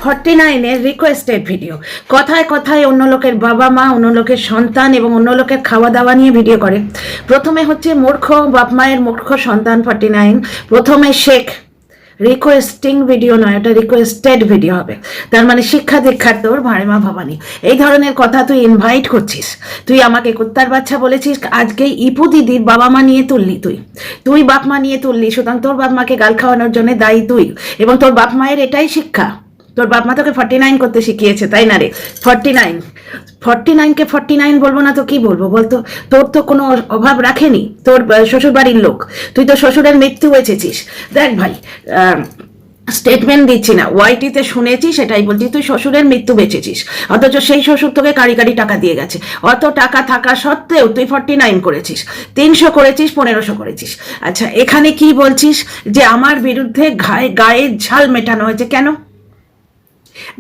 49-এর requested video. কথায় কথায় অন্য লোকের বাবা মা, অন্য লোকের সন্তান এবং অন্য লোকের খাওয়া দাওয়া নিয়ে ভিডিও করে। প্রথমে হচ্ছে মূর্খ বাপ মায়ের মূর্খ সন্তান 49, প্রথমে শেখ। রিকোয়েস্টিং ভিডিও নয়, ওটা রিকোয়েস্টেড ভিডিও হবে। তার মানে শিক্ষা দীক্ষার তোর ভাড়েমা ভবানী। এই ধরনের কথা তুই ইনভাইট করছিস। তুই আমাকে কুত্তার বাচ্চা বলেছিস, আজকে ইপু দিদির বাবা মা নিয়ে তুললি তুই বাপ মা নিয়ে তুললি, সুতরাং তোর বাপ মাকে গাল খাওয়ানোর জন্য দায়ী তুই, এবং তোর বাপ মায়ের এটাই শিক্ষা। তোর বাপ মা তোকে 49 করতে শিখিয়েছে, তাই না রে? 49কে 49 বলবো না তো কি বলবো বলতো? তোর তো কোনো অভাব রাখেনি তোর শ্বশুর বাড়ির লোক। তুই তো শ্বশুরের মৃত্যু বেঁচেছিস। দেখ ভাই, স্টেটমেন্ট দিচ্ছি না, ওয়াইটিতে শুনেছি সেটাই বলছি। তুই শ্বশুরের মৃত্যু বেঁচেছিস, অথচ সেই শ্বশুর তোকে কারি টাকা দিয়ে গেছে। অত টাকা থাকা সত্ত্বেও তুই 49 করেছিস, 300 করেছিস, 1500 করেছিস। আচ্ছা, এখানে কি বলছিস যে আমার বিরুদ্ধে গায়ের ঝাল মেটানো হয়েছে? কেন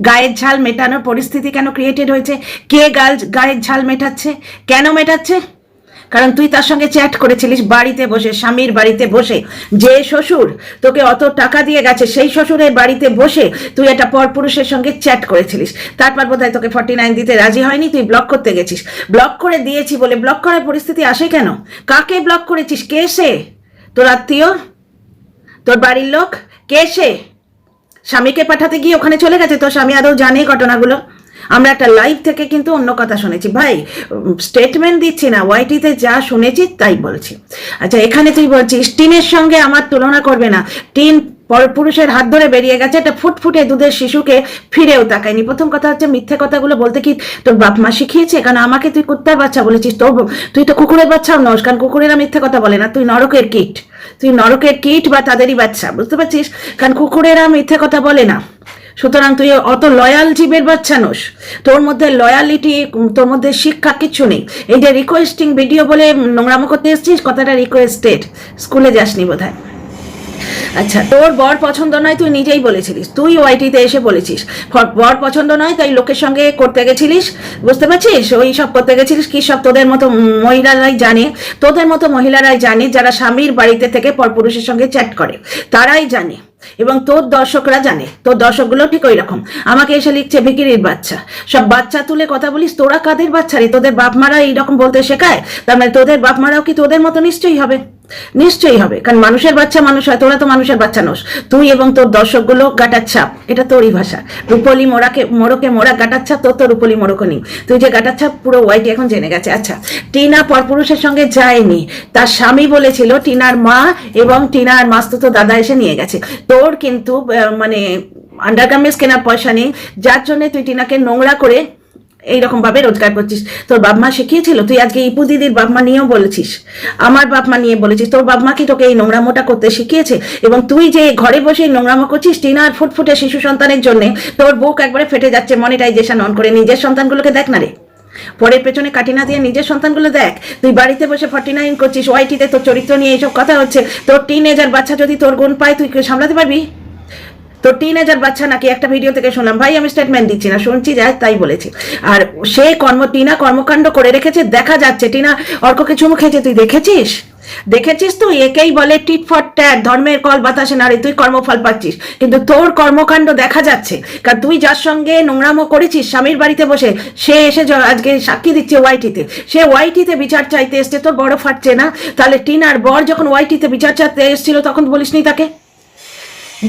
গায়ের ঝাল মেটানোর পরিস্থিতি কেন ক্রিয়েটেড হয়েছে? কে গায়ের ঝাল মেটাচ্ছে? কেন মেটাচ্ছে? কারণ তুই তার সঙ্গে চ্যাট করেছিলিস বাড়িতে বসে, স্বামীর বাড়িতে বসে। যে শ্বশুর তোকে অত টাকা দিয়ে গেছে সেই শ্বশুরের বাড়িতে বসে তুই একটা পরপুরুষের সঙ্গে চ্যাট করেছিলিস। তারপর বোধহয় তোকে 49 দিতে রাজি হয়নি, তুই ব্লক করতে গেছিস। ব্লক করে দিয়েছি বলে ব্লক করার পরিস্থিতি আসে কেন? কাকে ব্লক করেছিস? কে সে? তোর আত্মীয়? তোর বাড়ির লোক? কে সে? স্বামীকে পাঠাতে গিয়ে ওখানে চলে গেছে? তোর স্বামী আদৌ জানে ঘটনাগুলো? আমরা একটা লাইভ থেকে কিন্তু অন্য কথা শুনেছি ভাই, স্টেটমেন্ট দিচ্ছি না, ওয়াইটিতে যা শুনেছি তাই বলছি। আচ্ছা, এখানে তুই বলছিস টিনের সঙ্গে আমার তুলনা করবে না। টিন পরপুরুষের হাত ধরে বেরিয়ে গেছে, একটা ফুটফুটে দুধের শিশুকে ফিরেও তাকায়নি। প্রথম কথা হচ্ছে, মিথ্যে কথাগুলো বলতে কি তোর বাপ মা শিখিয়েছে? কারণ আমাকে তুই কুত্তার বাচ্চা বলেছিস, তুই তো কুকুরের বাচ্চাও নস, কারণ কুকুরেরা মিথ্যে কথা বলে না। তুই নরকের কিট বা তাদেরই বাচ্চা, বুঝতে পারছিস? কারণ কুকুরেরা মিথ্যে কথা বলে না। সুতরাং তুই অত লয়াল জীবের বাচ্চা নোস, তোর মধ্যে লয়ালিটি, তোর মধ্যে শিক্ষা কিচ্ছু নেই। এই যে রিকোয়েস্টিং ভিডিও বলে নোংরামো করতে এসছিস, কথাটা রিকোয়েস্টেড, স্কুলে যাসনি বোধহয়। আচ্ছা, তোর বর পছন্দ নয়, তুই নিজেই বলেছিলিস, তুই ওয়াইটিতে এসে বলেছিস বর পছন্দ নয়, তাই লোকের সঙ্গে করতে গেছিলিস, বুঝতে পারছিস? ওই সব করতে গেছিলিস কি সব তোদের মতো মহিলারাই জানে, যারা স্বামীর বাড়িতে থেকে পরপুরুষের সঙ্গে চ্যাট করে তারাই জানে, এবং তোর দর্শকরা জানে। তোর দর্শকগুলো ঠিক ওই রকম। আমাকে এসে লিখছে ভিকিরির বাচ্চা, সব বাচ্চা তুলে কথা বলিস। তোরা কাদের বাচ্চা রে? তোদের বাপ মারা এইরকম বলতে শেখায়? তার মানে তোদের বাপ মারাও কি তোদের মতো? নিশ্চয়ই হবে, কারণ মানুষের বাচ্চা মানুষ হয়, তোরা তো মানুষের বাচ্চা নোস। তুই এবং তোর দর্শকগুলো গাটার ছাপ, এটা তোরই ভাষা। রূপলি মোড়কে মোড়া গাটার ছাপ, তোর তো রূপলি মোড়কও নেই। তুই যে গাটার ছাপ, পুরো ওয়াইটি এখন জেনে গেছে। আচ্ছা, টিনা পরপুরুষের সঙ্গে যায়নি, তার স্বামী বলেছিল, টিনার মা এবং টিনার মাস্তুতো দাদা এসে নিয়ে গেছে। তোর কিন্তু মানে আন্ডারগার্মেন্টস কেনার পয়সা নেই, যার জন্য তুই টিনাকে নোংরা করে এইরকম ভাবে রোজগার করছিস। তোর বাপ মা শিখিয়েছিল? তুই আজকে ইপু দিদির বাপ মা নিয়েও বলেছিস, আমার বাপ মা নিয়ে বলেছিস। তোর বাপ মা কি তোকে এই নোংরামোটা করতে শিখিয়েছে? এবং তুই যে ঘরে বসে নোংরামো করছিস টিনার ফুটফুটে শিশু সন্তানের জন্য, তোর বুক একবারে ফেটে যাচ্ছে। মনিটাইজেশন অন করে নিজের সন্তানগুলোকে দেখ না রে, পরের পেছনে কাটি না দিয়ে নিজের সন্তানগুলো দেখ। তুই বাড়িতে বসে 49 করছিস, ওয়াইটিতে তোর চরিত্র নিয়ে এইসব কথা হচ্ছে। তোর টিনেজার বাচ্চা যদি তোর গুণ পায়, তুই সামলাতে পারবি? তোর 3000 বাচ্চা নাকি? একটা ভিডিও থেকে শুনলাম ভাই, আমি স্টেটমেন্ট দিচ্ছি না, শুনছি যাই তাই বলেছি। আর সে টিনা কর্মকাণ্ড করে রেখেছে, দেখা যাচ্ছে। টিনা অর্ককে চুমু খেয়েছে, তুই দেখেছিস? তুই একেই বলে টিট ফর ট্যাট, ধর্মের কল বাতাসে নাড়ে। তুই কর্মফল পাচ্ছিস, কিন্তু তোর কর্মকাণ্ড দেখা যাচ্ছে। কারণ তুই যার সঙ্গে নোংরামো করেছিস স্বামীর বাড়িতে বসে, সে এসে আজকে সাক্ষী দিচ্ছে ওয়াইটিতে। সে ওয়াইটিতে বিচার চাইতে এসছে, তোর বড় ফাটছে না? তাহলে টিনার বর যখন ওয়াইটিতে বিচার চাইতে এসেছিল, তখন বলিসনি তাকে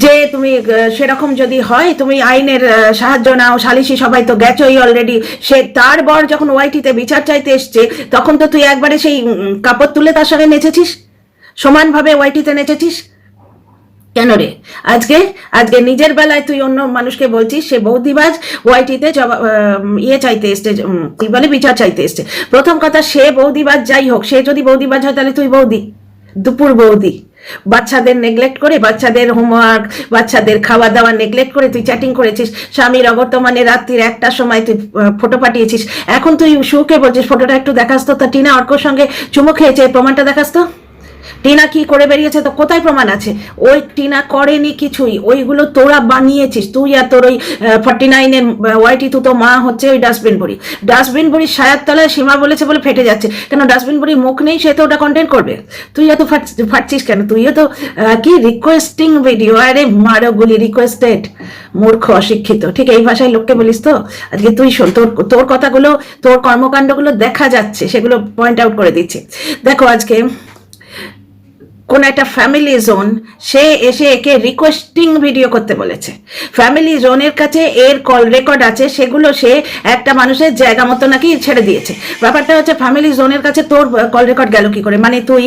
যে তুমি সেরকম যদি হয় তুমি আইনের সাহায্য নাও, সালিশি সবাই তো গেছোই অলরেডি। সে তার বর যখন ওয়াইটিতে বিচার চাইতে এসছে, তখন তো তুই একবারে সেই কাপড় তুলে তার সঙ্গে নেচেছিস, সমানভাবে ওয়াইটিতে নেচেছিস। কেন রে? আজকে নিজের বেলায় তুই অন্য মানুষকে বলছিস সে বৌদিবাজ, ওয়াইটিতে চাইতে এসছে, কি বলে, বিচার চাইতে এসছে। প্রথম কথা, সে বৌদিবাজ যাই হোক, সে যদি বৌদিবাজ হয় তাহলে তুই দুপুর বৌদি। বাচ্চাদের নেগলেক্ট করে, বাচ্চাদের হোমওয়ার্ক, বাচ্চাদের খাওয়া দাওয়া নেগলেক্ট করে তুই চ্যাটিং করেছিস। স্বামীর অবর্তমানে রাত্রির 1টার সময় তুই ফটো পাঠিয়েছিস। এখন তুই সুকে বলছিস ফটোটা একটু দেখাস তো, তা টিনা অর্কর সঙ্গে চুমু খেয়েছে, প্রমাণটা দেখাস তো। টিনা কি করে বেরিয়েছে তো কোথায় প্রমাণ আছে? ওই টিনা করেনি কিছুই, ওইগুলো তোরা বানিয়েছিস, তুই আর তোর ওই 49-এর ওয়াইটি। তুই তো মা হচ্ছে ওই ডাস্টবিন বুড়ির সায়ার তলায় সীমা বলেছে বলে ফেটে যাচ্ছে। কেন ডাস্টবিন বুড়ির মুখ নেই, সে তো ওটা কন্টেন্ট করবে? তুই এত ফাটছিস কেন? তুইও তো কি রিকোয়েস্টিং ভিডিও, আরে মারো গুলি, রিকোয়েস্টেড, মূর্খ অশিক্ষিত, ঠিক এই ভাষায় লোককে বলিস তো? আজকে তুই শোন, তোর কথাগুলো, তোর কর্মকাণ্ডগুলো দেখা যাচ্ছে, সেগুলো পয়েন্ট আউট করে দিচ্ছে। দেখো আজকে কোন একটা ফ্যামিলি জোন সে এসে একে রিকোয়েস্টিং ভিডিও করতে বলেছে। ফ্যামিলি জোনের কাছে এর কল রেকর্ড আছে, সেগুলো সে একটা মানুষের জায়গা মতো নাকি ছেড়ে দিয়েছে। ব্যাপারটা হচ্ছে ফ্যামিলি জোনের কাছে তোর কল রেকর্ড গেল কি করে? মানে তুই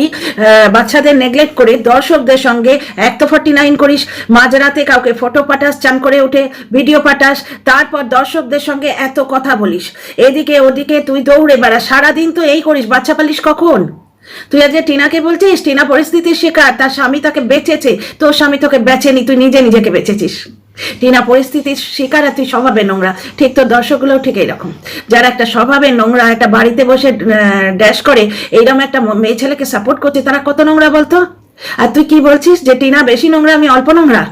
বাচ্চাদের নেগলেক্ট করে দর্শকদের সঙ্গে এক তো 49 করিস, মাঝরাতে কাউকে ফটো পাঠাস, চান করে উঠে ভিডিও পাঠাস, তারপর দর্শকদের সঙ্গে এত কথা বলিস, এদিকে ওদিকে তুই দৌড়ে বেড়াস, সারাদিন তো এই করিস। বাচ্চা পালিস কখন? তুই আজ টিনাকে বলছিস টিনা পরিস্থিতির শিকার, তার স্বামী তাকে বেঁচেছে, তোর স্বামী তোকে বেচেনি, তুই নিজে নিজেকে বেঁচেছিস। টিনা পরিস্থিতির শিকার আর তুই স্বভাবে নোংরা। ঠিক তোর দর্শকগুলোও ঠিক এইরকম, যারা একটা স্বভাবে নোংরা, একটা বাড়িতে বসে ড্যাশ করে এইরকম একটা মেয়ে ছেলেকে সাপোর্ট করছে, তারা কত নোংরা বলতো? আর তুই কি বলছিস যে টিনা বেশি নোংরা, আমি অল্প নোংরা?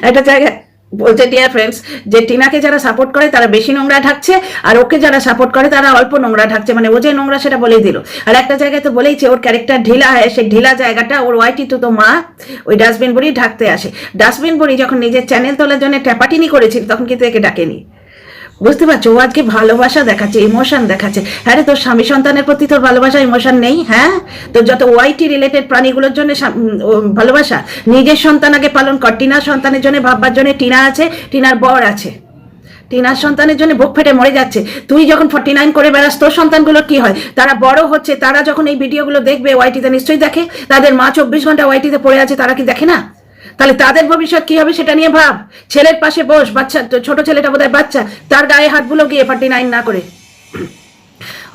একটা জায়গায় বলছে ডিয়ার ফ্রেন্ডস যে টিনাকে যারা সাপোর্ট করে তারা বেশি নোংরা ঢাকছে, আর ওকে যারা সাপোর্ট করে তারা অল্প নোংরা ঢাকছে। মানে ও যে নোংরা সেটা বলেই দিল। আর একটা জায়গায় তো বলেইছে ওর ক্যারেক্টার ঢিলা হয়, সেই ঢিলা জায়গাটা ওর ওয়াইটি তো মা ওই ডাস্টবিন বুড়ি ঢাকতে আসে। ডাস্টবিন বুড়ি যখন নিজের চ্যানেল তোলার জন্য ট্যাপাটিনি করেছিল তখন কিন্তু একে ডাকেনি। বুঝতে পারছো? ও আজকে ভালোবাসা দেখাচ্ছে, ইমোশন দেখাচ্ছে। হ্যাঁ রে, তোর স্বামী সন্তানের প্রতি তোর ভালোবাসা ইমোশন নেই? হ্যাঁ, তোর যত ওয়াইটি রিলেটেড প্রাণীগুলোর জন্য ভালোবাসা, নিজের সন্তান আগে পালন কর। টিনার সন্তানের জন্য ভাববার জন্য টিনা আছে, টিনার বর আছে। টিনার সন্তানের জন্য বুক ফেটে মরে যাচ্ছে। তুই যখন 49 করে বেড়াস, তোর সন্তানগুলোর কি হয়? তারা বড় হচ্ছে, তারা যখন এই ভিডিওগুলো দেখবে ওয়াইটিতে নিশ্চয়ই দেখে। তাদের মা 24 ঘন্টা ওয়াইটিতে পড়ে আছে, তারা কি দেখে না? তাহলে তাদের ভবিষ্যৎ কি হবে সেটা নিয়ে ভাব। ছেলের পাশে বস, বাচ্চা, ছোট ছেলেটা বোধহয় বাচ্চা, তার গায়ে হাতগুলো গিয়ে 49 না করে।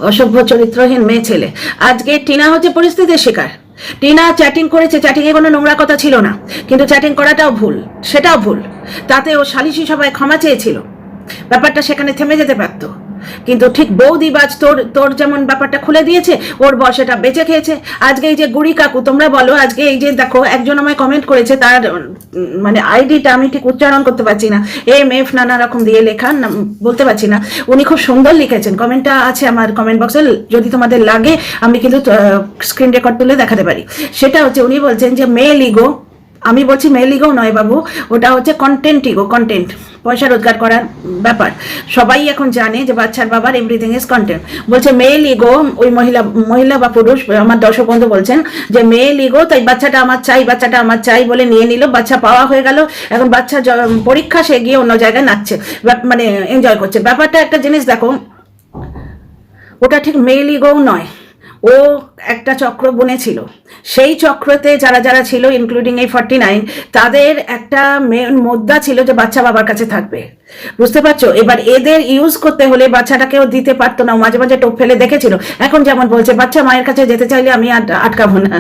অসভ্য চরিত্রহীন মেয়ে ছেলে। আজকে টিনা হচ্ছে পরিস্থিতির শিকার। টিনা চ্যাটিং করেছে, চ্যাটিং এ কোনো নোংরা কথা ছিল না, কিন্তু চ্যাটিং করাটাও ভুল, সেটাও ভুল। তাতে ও সালিশি সভায় ক্ষমা চেয়েছিল, ব্যাপারটা সেখানে থেমে যেতে পারতো। কিন্তু ঠিক বৌদিবাজ তোর যেমন ব্যাপারটা খুলে দিয়েছে, ওর বর সেটা বেঁচে খেয়েছে। আজকে এই যে গুড়ি কাকু, তোমরা বলো, আজকে এই যে দেখো একজন আমায় কমেন্ট করেছে, তার মানে আইডিটা আমি ঠিক উচ্চারণ করতে পারছি না, MF নানা রকম দিয়ে লেখা, বলতে পারছি না। উনি খুব সুন্দর লিখেছেন, কমেন্টটা আছে আমার কমেন্ট বক্সে, যদি তোমাদের লাগে আমি কিন্তু স্ক্রিন রেকর্ড তুলে দেখাতে পারি। সেটা হচ্ছে উনি বলছেন যে মেল ইগো, আমি বলছি মেল ইগো নয় বাবু, ওটা হচ্ছে কন্টেন্ট ইগো। কন্টেন্ট পয়সা রোজগার করার ব্যাপার, সবাই এখন জানে যে বাচ্চার বাবার এভরিথিং ইজ কন্টেন্ট। বলছে মেল ইগো, ওই মহিলা বা পুরুষ আমার দর্শক বন্ধু বলছেন যে মেল ইগো, তাই বাচ্চাটা আমার চাই বলে নিয়ে নিল। বাচ্চা পাওয়া হয়ে গেল, এখন বাচ্চা পরীক্ষা সে গিয়ে অন্য জায়গায় নাচছে, মানে এনজয় করছে। ব্যাপারটা একটা জিনিস দেখো, ওটা ঠিক মেল ইগো নয়, ও একটা চক্র বুনেছিল। সেই চক্রতে যারা যারা ছিল, ইনক্লুডিং এই 49, তাদের একটা মেন মুদ্রা ছিল যে বাচ্চা বাবার কাছে থাকবে। বুঝতে পারছো? এবার এদের ইউজ করতে হলে বাচ্চাটাকেও দিতে পারতো না, মাঝে মাঝে টোপ ফেলে দেখেছিল। এখন যেমন বলছে বাচ্চা মায়ের কাছে যেতে চাইলে আমি আটকাবো না,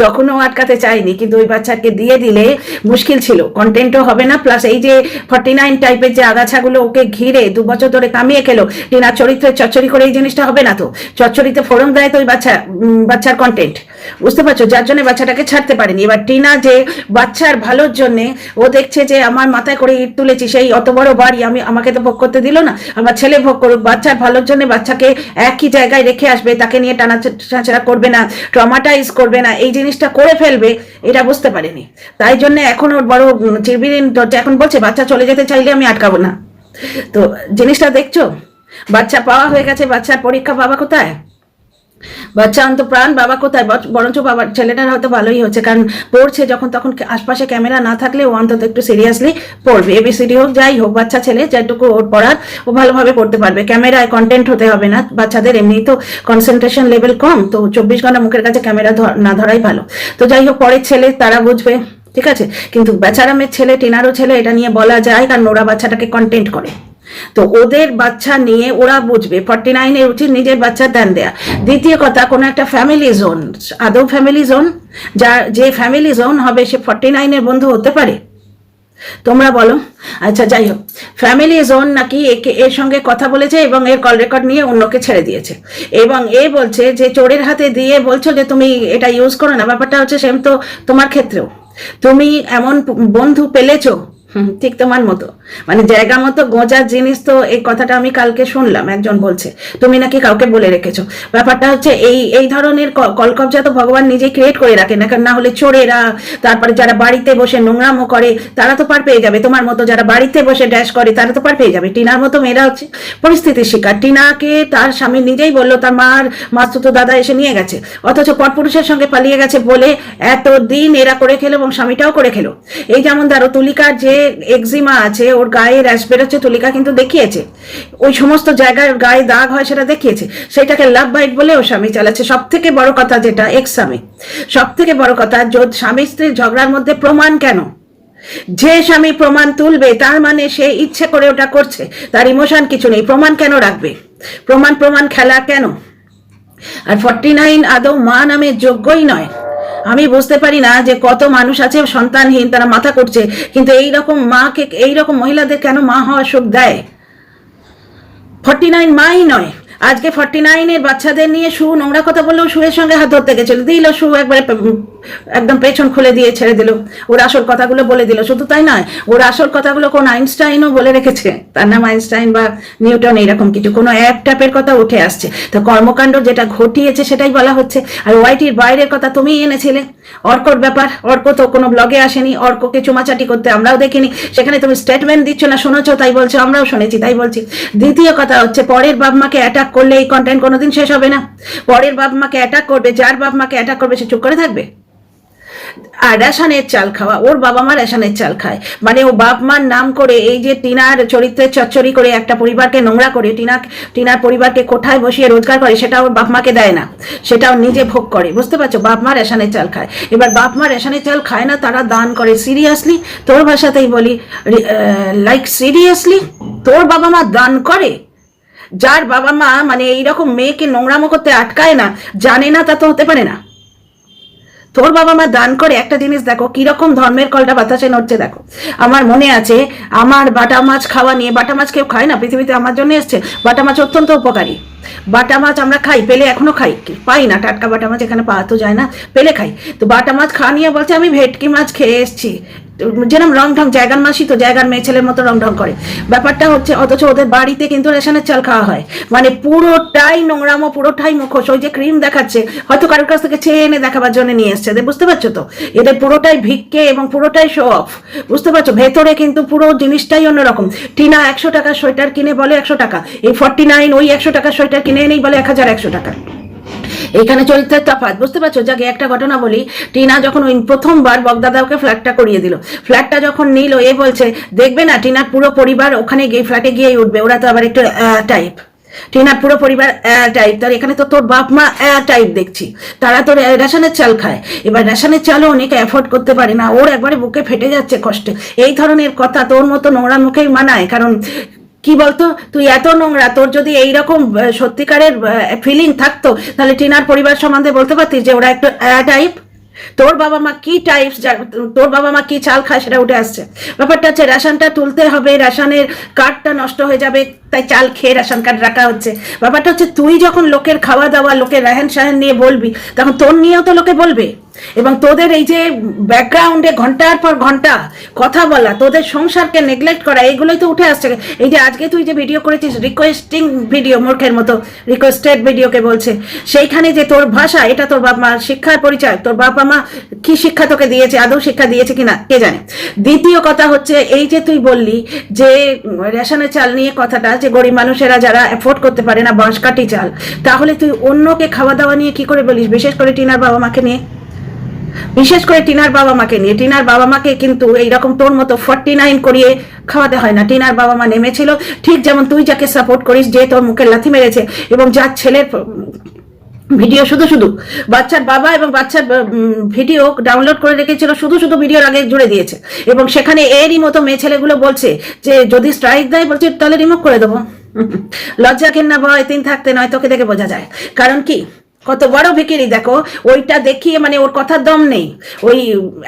তখনও আটকাতে চাইনি, কিন্তু ওই বাচ্চাকে দিয়ে দিলে মুশকিল ছিল, কন্টেন্টও হবে না, প্লাস এই যে 49 টাইপের যে আগাছাগুলো ওকে ঘিরে 2 বছর ধরে কামিয়ে খেলো, টিনার চরিত্রে চচ্চড়ি করে এই জিনিসটা হবে না তো। চচ্চড়িতে ফোড়ন দেয় তো ওই বাচ্চার কন্টেন্ট, বুঝতে পারছো? যার জন্য বাচ্চাটাকে ছাড়তে পারেনি। এবার টিনা যে বাচ্চার ভালোর জন্য ও দেখছে যে আমার মাথায় করে ইট তুলেছি, সেই অত বড় বাড়ি আমাকে তো ভোগ করতে দিল না, আমার ছেলে ভোগ করুক। বাচ্চার ভালোর জন্য বাচ্চাকে একই জায়গায় রেখে আসবে, তাকে নিয়ে টানাছাড়া করবে না, ট্রমাটাইজ করবে না, এই জিনিসটা করে ফেলবে, এটা বুঝতে পারেনি। তাই জন্য এখন ওর বড় চিরবিরিন এখন বলছে বাচ্চা চলে যেতে চাইলে আমি আটকাবো না। তো জিনিসটা দেখছো, বাচ্চা পাওয়া হয়ে গেছে, বাচ্চার পরীক্ষা, বাবা কোথায়? বাচ্চা অন্ত প্রাণ, বাবা কোথায়? বরঞ্চ বাবার ছেলেটার হয়তো ভালোই হচ্ছে, কারণ পড়ছে যখন তখন আশপাশে ক্যামেরা না থাকলে ও অন্তত একটু সিরিয়াসলি পড়বে। ABCD হোক, যাই হোক, বাচ্চা ছেলে যেটুকু ওর পড়ার ও ভালোভাবে পড়তে পারবে। ক্যামেরায় কন্টেন্ট হতে হবে না, বাচ্চাদের এমনি তো কনসেন্ট্রেশন লেভেল কম, তো 24 ঘন্টা মুখের কাছে ক্যামেরা না ধরাই ভালো। তো যাই হোক, পরের ছেলে তারা বুঝবে, ঠিক আছে। কিন্তু বেচারা মেয়ের ছেলে, টিনারও ছেলে, এটা নিয়ে বলা যায়, কারণ ওরা বাচ্চাটাকে কন্টেন্ট করে। তো ওদের বাচ্চা নিয়ে ওরা বুঝবে, 49 এর উচিত নিজের বাচ্চার ধ্যান দেয়া। দ্বিতীয় কথা, কোনো একটা ফ্যামিলি জোন, আদৌ ফ্যামিলি জোন, যে ফ্যামিলি জোন হবে সে 49 এর বন্ধু হতে পারে? তোমরা বলো। আচ্ছা যাই হোক, ফ্যামিলি জোন নাকি এর সঙ্গে কথা বলেছে এবং এর কল রেকর্ড নিয়ে অন্যকে ছেড়ে দিয়েছে, এবং এ বলছে যে চোরের হাতে দিয়ে বলছো যে তুমি এটা ইউজ করো না। ব্যাপারটা হচ্ছে সেম তো তোমার ক্ষেত্রেও, তুমি এমন বন্ধু পেলেছো ঠিক তোমার মতো, মানে জায়গা মতো গোঁজার জিনিস। তো এই কথাটা আমি কালকে শুনলাম, একজন বলছে তুমি নাকি কাউকে বলে রেখেছো। ব্যাপারটা হচ্ছে এই ধরনের কলকবজা তো ভগবান নিজেই ক্রিয়েট করে রাখে না হলে চোরেরা, তারপরে যারা বাড়িতে বসে নোংরামো করে তারা তো পার পেয়ে যাবে। তোমার মতো যারা বাড়িতে বসে ড্যাশ করে তারা তো পার পেয়ে যাবে। টিনার মতো মেয়েরা হচ্ছে পরিস্থিতির শিকার। টিনাকে তার স্বামী নিজেই বললো তার মাস্তুতো দাদা এসে নিয়ে গেছে, অথচ পরপুরুষের সঙ্গে পালিয়ে গেছে বলে এতদিন এরা করে খেলো এবং স্বামীটাও করে খেলো। এই যেমন ধরো তুলিকার যে এক্সিমা আছে, ওর গায়ে র্যাশ বেরোচ্ছে, তুলিকা কিন্তু দেখিয়েছে ওই সমস্ত জায়গায় গায়ে দাগ হয় সেটা দেখিয়েছে, সেটাকে লাভ বাইট বলে ও স্বামী চালাচ্ছে। সব থেকে বড় কথা যেটা এক্স স্বামী, সব থেকে বড় কথা, স্বামী স্ত্রীর ঝগড়ার মধ্যে প্রমাণ কেন? যে স্বামী প্রমাণ তুলবে তার মানে সে ইচ্ছে করে ওটা করছে, তার ইমোশন কিছু নেই। প্রমাণ কেন রাখবে? প্রমাণ খেলা কেন? আর 49 আদৌ মা নামে যোগ্যই নয়। আমি বুঝতে পারি না যে কত মানুষ আছে সন্তানহীন, তারা মাথা করছে, কিন্তু এইরকম মাকে, এইরকম মহিলাদের কেন মা হওয়ার সুখ দেয়? 49 মাই নয়। আজকে 49-এর বাচ্চাদের নিয়ে শু নোংরা কথা বললেও শুয়ের সঙ্গে হাত ধরতে গেছিল, দিল শু একবারে একদম পেছন খুলে দিয়ে ছেড়ে দিল, ওর আসল কথাগুলো বলে দিল। শুধু তাই নয়, ওর আসল কথাগুলো কোন আইনস্টাইনও বলে রেখেছে, তার নাম আইনস্টাইন বা নিউটন, এরকম কিছু কোনো অ্যাপ ট্যাপের কথা উঠে আসছে। তো কর্মকাণ্ড যেটা ঘটিয়েছে সেটাই বলা হচ্ছে। আর ওয়াইটির বাইরের কথা তুমিই এনেছিলে, অর্কর ব্যাপার। অর্ক তো কোনো ব্লগে আসেনি, অর্ককে চুমাচাটি করতে আমরাও দেখিনি, সেখানে তুমি স্টেটমেন্ট দিচ্ছ না, শোনাচ্ছ তাই বলছো, আমরাও শুনেছি তাই বলছি। দ্বিতীয় কথা হচ্ছে, পরের বাপ মাকে অ্যাটাক করলে এই কন্টেন্ট কোনোদিন শেষ হবে না। পরের বাপ মাকে অ্যাটাক করবে, যার বাপ মাকে অ্যাটাক করবে সে চুপ করে থাকবে? আর রেশনের চাল খাওয়া, ওর বাবা মা রেশনের চাল খায়, মানে ও বাপ মার নাম করে এই যে টিনার চরিত্রের চচ্চড়ি করে একটা পরিবারকে নোংরা করে, টিনার পরিবারকে কোঠায় বসিয়ে রোজগার করে, সেটা ওর বাপ মাকে দেয় না, সেটাও নিজে ভোগ করে। বুঝতে পারছো? বাপ মা রেশনের চাল খায়। এবার বাপ মা রেশনের চাল খায় না, তারা দান করে। সিরিয়াসলি, তোর ভাষাতেই বলি, লাইক সিরিয়াসলি তোর বাবা মা দান করে? যার বাবা মা মানে এইরকম মেয়েকে নোংরামো করতে আটকায় না, জানে না, তা তো হতে পারে না। তোর বাবা মা দান করে। একটা জিনিস দেখো কিরকম ধর্মের কলটা বাতাসে নড়ছে দেখো। আমার মনে আছে, আমার বাটা মাছ খাওয়া নিয়ে, বাটা মাছ কেউ খায় না পৃথিবীতে, আমার জন্য এসছে। বাটা মাছ অত্যন্ত উপকারী, বাটা মাছ আমরা খাই, পেলে এখনো খাই, পাই না টাটকা বাটা মাছ, এখানে পাওয়া তো যায় না, পেলে খাই। তো বাটা মাছ খাওয়া নিয়ে বলছে আমি ভেটকি মাছ খেয়ে এসছি, যেরকম রং ঢং, জায়গার মাসি তো জায়গার মেয়ে ছেলের মতো রং ঢং করে। ব্যাপারটা হচ্ছে, অথচ ওদের বাড়িতে কিন্তু রেশনের চাল খাওয়া হয়, মানে পুরোটাই নোংরামো, পুরোটাই মুখোশ। ওই যে ক্রিম দেখাচ্ছে, হয়তো কারোর কাছ থেকে চেয়ে এনে দেখাবার জন্য নিয়ে এসছে, বুঝতে পারছো তো? এদের পুরোটাই ভিক্ষে এবং পুরোটাই শো অফ, বুঝতে পারছো? ভেতরে কিন্তু পুরো জিনিসটাই অন্যরকম। টিনা 100 টাকার সোয়েটার কিনে বলে 100 টাকা, এই 49 ওই 100 টাকার সোয়েটার কিনে এনেই বলে 1100 টাকা। এখানে চরিত্রের তফাৎ, বুঝতে পারছো? যাকে একটা ঘটনা বলি, টিনা যখন ওই প্রথমবার বগদাদাকে ফ্ল্যাটটা করিয়ে দিল, ফ্ল্যাটটা যখন নিল, এ বলছে দেখবে না টিনার পুরো পরিবার ওখানে গিয়ে ফ্ল্যাটে গিয়েই উঠবে, ওরা তো আবার একটু টাইপ, টিনার পুরো পরিবার টাইপ। তার এখানে তো তোর বাপ মা টাইপ দেখছি, তারা তো রেশনের চাল খায়। এবার রেশনের চালও অনেকে অ্যাফোর্ড করতে পারে না, ওর একবারে বুকে ফেটে যাচ্ছে কষ্টে। এই ধরনের কথা তোর মতো নোংরা মুখেই মানায়, কারণ কি বলতো, তুই এত নোংরা, তোর যদি এইরকম সত্যিকারের ফিলিং থাকতো তাহলে টিনার পরিবার সম্বন্ধে বলতে পারতিস যে ওরা একটু টাইপ। তোর বাবা মা কি টাইপস, তোর বাবা মা কি চাল খায় সেটা উঠে আসছে। ব্যাপারটা হচ্ছে রেশনটা তুলতে হবে, রেশনের কার্ডটা নষ্ট হয়ে যাবে, তাই চাল খেয়ে রেশন কার্ড রাখা হচ্ছে। ব্যাপারটা হচ্ছে তুই যখন লোকের খাওয়া দাওয়া, লোকের রেহেন সাহেন নিয়ে বলবি, তখন তোর নিয়েও তো লোকে বলবে। এবং তোদের এই যে ব্যাকগ্রাউন্ডে ঘন্টার পর ঘন্টা কথা বলা, তোদের সংসারকে নেগলেক্ট করা, এইগুলোই তো উঠে আসছে। এই যে আজকে তুই যে ভিডিও করেছিস, রিকোয়েস্টিং ভিডিও, মূর্খের মতো রিকোয়েস্টেড ভিডিওকে বলছে, সেইখানে যে তোর ভাষা, এটা তোর বাপ মার শিক্ষার পরিচয়। তোর বাবা মা কি শিক্ষা তোকে দিয়েছে, আদৌ শিক্ষা দিয়েছে কিনা কে জানে। দ্বিতীয় কথা হচ্ছে, এই যে তুই বললি যে রেশনের চাল নিয়ে কথাটা, যে গরিব মানুষেরা যারা অ্যাফোর্ড করতে পারে না বাঁশকাঠি চাল, তাহলে তুই অন্যকে খাওয়া দাওয়া নিয়ে কি করে বলিস? বিশেষ করে টিনার বাবা মাকে নিয়ে, বিশেষ করে টিনার বাবা মাকে নিয়ে। টিনার বাবা মাকে কিন্তু এইরকম তোর মতো 49 করিয়ে খাওয়াতে হয় না। টিনার বাবা মা নেমেছিল, ঠিক যেমন তুই যাকে সাপোর্ট করিস, যে তোর মুখে লাথি মেরেছে এবং যার ছেলের ভিডিও শুধু শুধু বাচ্চার বাবা এবং বাচ্চার ভিডিও ডাউনলোড করে রেখেছিল, শুধু শুধু ভিডিওর আগে জুড়ে দিয়েছে, এবং সেখানে এরই মতো মেয়ে ছেলেগুলো বলছে যে যদি স্ট্রাইক দেয়, বলছে তাহলে রিমুভ করে দেবো। লজ্জা ঘেন্না ভয় তিন থাকতে নয়, তোকে দেখে বোঝা যায়। কারণ কি, কত বড় ভিকিরি দেখো, ওইটা দেখিয়ে মানে ওর কথার দম নেই। ওই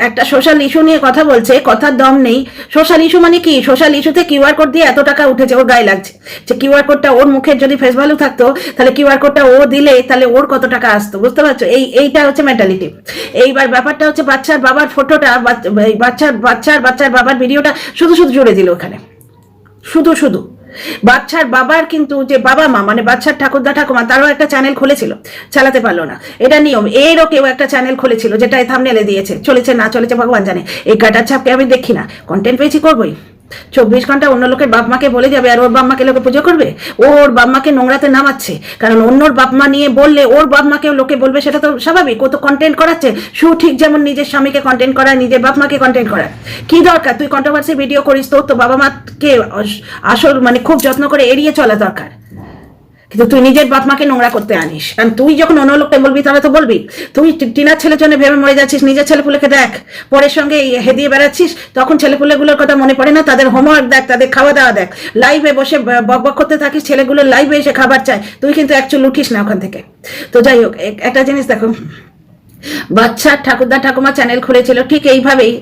একটা সোশ্যাল ইস্যু নিয়ে কথা বলছে, কথার দম নেই। সোশ্যাল ইস্যু মানে কি? সোশ্যাল ইস্যুতে কিউআর কোড দিয়ে এত টাকা উঠেছে, ওর গায়ে লাগছে যে কিউআর কোডটা ওর মুখের যদি ফেস ভ্যালু থাকতো তাহলে কিউআর কোডটা ও দিলে তাহলে ওর কত টাকা আসতো, বুঝতে পারছো? এইটা হচ্ছে মেন্টালিটি। এইবার ব্যাপারটা হচ্ছে বাচ্চার বাবার ফটোটা, বাচ্চার বাবার ভিডিওটা শুধু শুধু জুড়ে দিল ওখানে, শুধু বাচ্চার বাবার কিন্তু যে বাবা মা মানে বাচ্চার ঠাকুরদা ঠাকুমা তারও একটা চ্যানেল খুলেছিল, চালাতে পারলো না, এটা নিয়ম। এরও কেউ একটা চ্যানেল খুলেছিল যেটা থাম্বনেলে দিয়েছে, চলেছে না চলেছে ভগবান জানে। এই গাটার ছাপকে আমি দেখি না, কন্টেন্ট পেয়েছি করবোই। 24 ঘন্টা অন্য লোকের বাপ মাকে বলে যাবে আর ওর বাপ মাকে লোকে পুজো করবে? ওর বাপ মাকে নোংরাতে নামাচ্ছে, কারণ অন্যর বাপ মা নিয়ে বললে ওর বাপ মাকেও লোকে বলবে, সেটা তো স্বাভাবিক। ও তো কন্টেন্ট করাচ্ছে, ঠিক যেমন নিজের স্বামীকে কন্টেন্ট করায়, নিজের বাপ মাকে কন্টেন্ট করায়। কি দরকার তুই কন্ট্রোভার্সি ভিডিও করিস? তোর তো বাবা মাকে আসল মানে খুব যত্ন করে এড়িয়ে চলা দরকার, কিন্তু তুই নিজের বাপ মাকে নোংরা করতে আনিস। কারণ তুই যখন অন্য লোককে বলবি তাহলে তো বলবি, তুই টিনার ছেলের জন্য ভেবে মরে যাচ্ছিস, নিজের ছেলেপুলেকে দেখ, পরের সঙ্গে হেদিয়ে বেড়াচ্ছিস, তখন ছেলেপুলেগুলোর কথা মনে পড়ে না? তাদের হোমওয়ার্ক দেখ, তাদের খাওয়া দাওয়া দেখ, লাইভে বসে বক করতে থাকিস, ছেলেগুলোর লাইভে এসে খাবার চায়, তুই কিন্তু অ্যাকচুয়ালি উঠিস না ওখান থেকে। তো যাই হোক, একটা জিনিস দেখো, বাচ্চার ঠাকুরদা ঠাকুমা চ্যানেল খুলেছিল, ঠিক এইভাবেই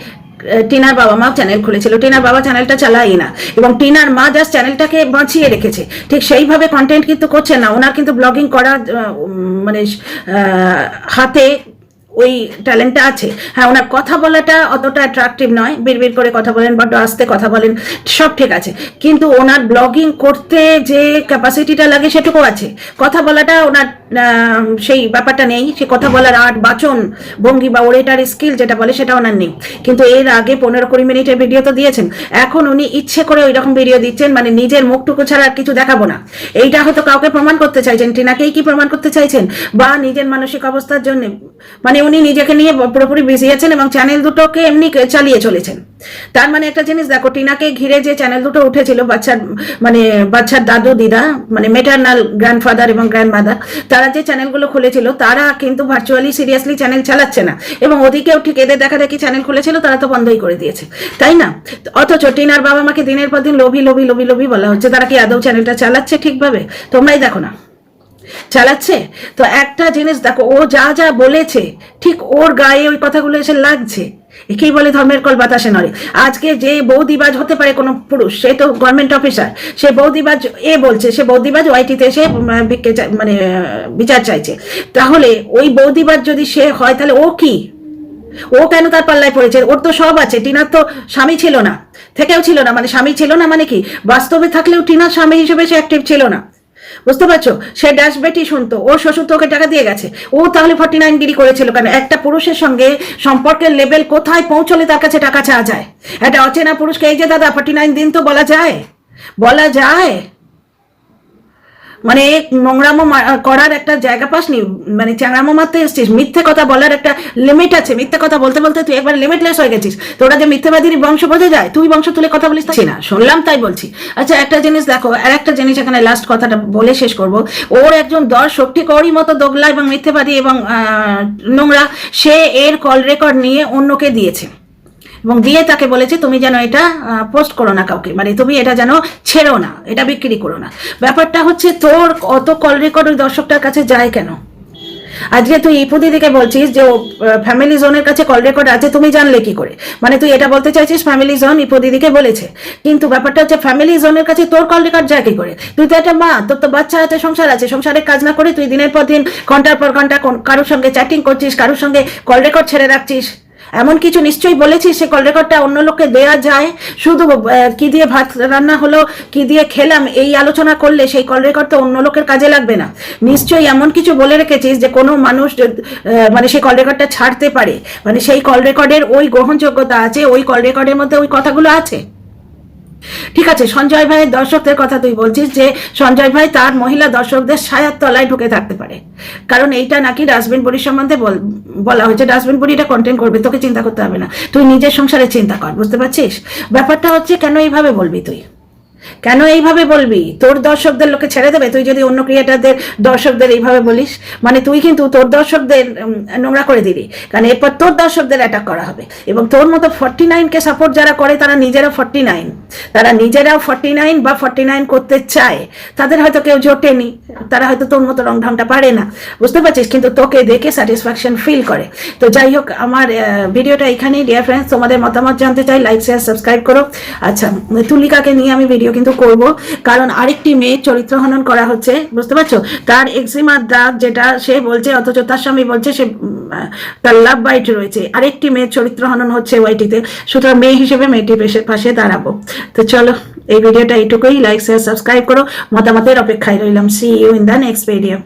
টিনার বাবা মা চ্যানেল খুলেছিল। টিনার বাবা চ্যানেলটা চালাই না, এবং টিনার মা জাস্ট চ্যানেলটাকে বাঁচিয়ে রেখেছে, ঠিক সেইভাবে কন্টেন্ট কিন্তু করছে না। ওনার কিন্তু ব্লগিং করার মানে হাতে ওই ট্যালেন্টটা আছে। হ্যাঁ, ওনার কথা বলাটা অতটা অ্যাট্রাকটিভ নয়, বিড়বিড় করে কথা বলেন, বড্ড আস্তে কথা বলেন, সব ঠিক আছে, কিন্তু ওনার ব্লগিং করতে যে ক্যাপাসিটিটা লাগে সেটুকু আছে। কথা বলাটা ওনার সেই ব্যাপারটা নেই, সে কথা বলার আর্ট, বাচন ভঙ্গি বা ওরেটার স্কিল যেটা বলে সেটা ওনার নেই। কিন্তু এর আগে 15-20 মিনিটের ভিডিও তো দিয়েছেন, এখন উনি ইচ্ছে করে ওই রকম ভিডিও দিচ্ছেন, মানে নিজের মুখটুকু ছাড়া আর কিছু দেখাবো না। এইটা হয়তো কাউকে প্রমাণ করতে চাইছেন, টিনাকেই কি প্রমাণ করতে চাইছেন, বা নিজের মানসিক অবস্থার জন্য, মানে উনি নিজেকে নিয়ে পুরোপুরি বিজি আছেন এবং চ্যানেল দুটোকে এমনি চালিয়ে চলেছেন। তার মানে একটা জিনিস দেখো, টিনাকে ঘিরে যে চ্যানেল দুটো উঠেছিল, বাচ্চার দাদু দিদা মানে মেটারনাল গ্র্যান্ডফাদার এবং গ্র্যান্ডমাদার, তারা যে চ্যানেলগুলো খুলেছিল তারা কিন্তু ভার্চুয়ালি সিরিয়াসলি চ্যানেল চালাচ্ছে না, এবং ওদিকেও ঠিক এদের দেখা দেখি চ্যানেল খুলেছিল, তারা তো বন্ধই করে দিয়েছে, তাই না? অথচ টিনার বাবা মাকে দিনের পর দিন লোভী লোভী লোভী লোভী বলা হচ্ছে, তারা কি আদৌ চ্যানেলটা চালাচ্ছে ঠিকভাবে? তোমরাই দেখো না চালাচ্ছে। তো একটা জিনিস দেখো, ও যা যা বলেছে ঠিক ওর গায়ে ওই কথাগুলো এসে লাগছে। একেই বলে ধর্মের কল বাতাসে নড়ে। আজকে যে বৌদিবাজ হতে পারে কোনো পুরুষ, সে তো গভর্নমেন্ট অফিসার, সে বৌদিবাজ বলছে, সে বৌদিবাজ ওয়াইটিতে এসে মানে বিচার চাইছে। তাহলে ওই বৌদিবাজ যদি সে হয়, তাহলে ও কি? ও কেন তার পাল্লায় পড়েছে? ওর তো সব আছে। টিনার তো স্বামী ছিল না, থেকেও ছিল না, মানে স্বামী ছিল না মানে কি, বাস্তবে থাকলেও টিনার স্বামী হিসেবে সে অ্যাক্টিভ ছিল না, বুঝতে পারছো? সে ড্যাশ বেটি শুনতো, ওর শ্বশুর তো ওকে টাকা দিয়ে গেছে। ও তাহলে 49 গিরি করেছিল কেন? একটা পুরুষের সঙ্গে সম্পর্কের লেভেল কোথায় পৌঁছলে তার কাছে টাকা চাওয়া যায়? একটা অচেনা পুরুষকে এই যে দাদা 49 দিন, তো বলা যায়? বলা যায়? মানে নোংরামো করার একটা জায়গা পাসনি, মানে চ্যাংরামো মারতে এসছিস? মিথ্যে কথা বলার একটা লিমিট আছে। মিথ্যে কথা বলতে বলতে তুই একবার লিমিটলেস হয়ে গেছিস। তোরা যে মিথ্যেবাদীর বংশ বোঝা যায়, তুই বংশ তুলে কথা বলিস না, শুনলাম তাই বলছি। আচ্ছা, একটা জিনিস দেখো, আর একটা জিনিস এখানে লাস্ট কথাটা বলে শেষ করব। ওর একজন দর্শক ঠিক ওরই মতো দোগলা এবং মিথ্যেবাদী এবং নোংরা, সে এর কল রেকর্ড নিয়ে অন্যকে দিয়েছে, এবং দিয়ে তাকে বলেছে তুমি যেন এটা পোস্ট করো না কাউকে, মানে তুমি এটা যেন ছেড়ো না, এটা বিক্রি করো না। ব্যাপারটা হচ্ছে, তোর অত কল রেকর্ড ওই দর্শকটার কাছে যায় কেন? আজকে তুই ইপু দিদিকে বলছিস যে ফ্যামিলি জোনের কাছে কল রেকর্ড আছে, তুমি জানলে কি করে? মানে তুই এটা বলতে চাইছিস ফ্যামিলি জোন ইপু দিদিকে বলেছে, কিন্তু ব্যাপারটা হচ্ছে ফ্যামিলি জোনের কাছে তোর কল রেকর্ড যায় কি করে? তুই তো একটা মা, তোর তো বাচ্চা আছে, সংসার আছে, সংসারের কাজ না করে তুই দিনের পর দিন ঘন্টার পর ঘন্টা কারোর সঙ্গে চ্যাটিং করছিস, কারোর সঙ্গে কল রেকর্ড ছেড়ে রাখছিস। এমন কিছু নিশ্চয়ই বলেছিস সে কল রেকর্ডটা অন্য লোককে দেওয়া যায়? শুধু কি দিয়ে ভাত রান্না হলো, কি দিয়ে খেলাম, এই আলোচনা করলে সেই কল রেকর্ড তো অন্য লোকের কাজে লাগবে না। নিশ্চয়ই এমন কিছু বলে রেখেছিস যে কোনো মানুষ মানে সেই কল রেকর্ডটা ছাড়তে পারে, মানে সেই কল রেকর্ডের ওই গ্রহণযোগ্যতা আছে, ওই কল রেকর্ডের মধ্যে ওই কথাগুলো আছে। ঠিক আছে, সঞ্জয় ভাইয়ের দর্শকদের কথা তুই বলছিস যে সঞ্জয় ভাই তার মহিলা দর্শকদের ছায়ার তলায় ঢুকে থাকতে পারে, কারণ এইটা নাকি ডাস্টবিন বুড়ির সম্বন্ধে বলা হয়েছে। ডাস্টবিন বুড়ি এটা কন্টেন্ট করবে, তোকে চিন্তা করতে হবে না, তুই নিজের সংসারে চিন্তা কর, বুঝতে পারছিস? ব্যাপারটা হচ্ছে কেন এইভাবে বলবি তুই? কেন এইভাবে বলবি? তোর দর্শকদের লোকে ছেড়ে দেবে তুই যদি অন্য ক্রিয়েটারদের দর্শকদের এইভাবে বলিস? মানে তুই কিন্তু তোর দর্শকদের নোংরা করে দিবি, কারণ এরপর তোর দর্শকদের অ্যাটাক করা হবে। এবং তোর মতো 49কে সাপোর্ট যারা করে তারা নিজেরাও 49, তারা নিজেরাও 49 বা 49 করতে চায়। তাদের হয়তো কেউ জোটেনি, তারা হয়তো তোর মতো রং ঢংটা পারে না, বুঝতে পারছিস, কিন্তু তোকে দেখে স্যাটিসফ্যাকশন ফিল করে। তো যাই হোক, আমার ভিডিওটা এখানেই। ডিয়ার ফ্রেন্ডস, তোমাদের মতামত জানতে চাই, লাইক শেয়ার সাবস্ক্রাইব করো। আচ্ছা, তুলিকাকে নিয়ে আমি ভিডিও কিন্তু করব, কারণ আরেকটি মেয়ে চরিত্র হনন করা হচ্ছে, বুঝতে পারছো? তার এক্সিমার দাগ যেটা সে বলছে, অথচ তার স্বামী বলছে সে তার লাভ বাইট রয়েছে। আরেকটি মেয়ের চরিত্র হনন হচ্ছে ওয়াইটিতে, সুতরাং মেয়ে হিসেবে মেয়েটির পাশে দাঁড়াবো। তো চলো, এই ভিডিওটা এইটুকুই। লাইক শেয়ার সাবস্ক্রাইব করো, মতামতের অপেক্ষায় রইলাম। See you in the next video.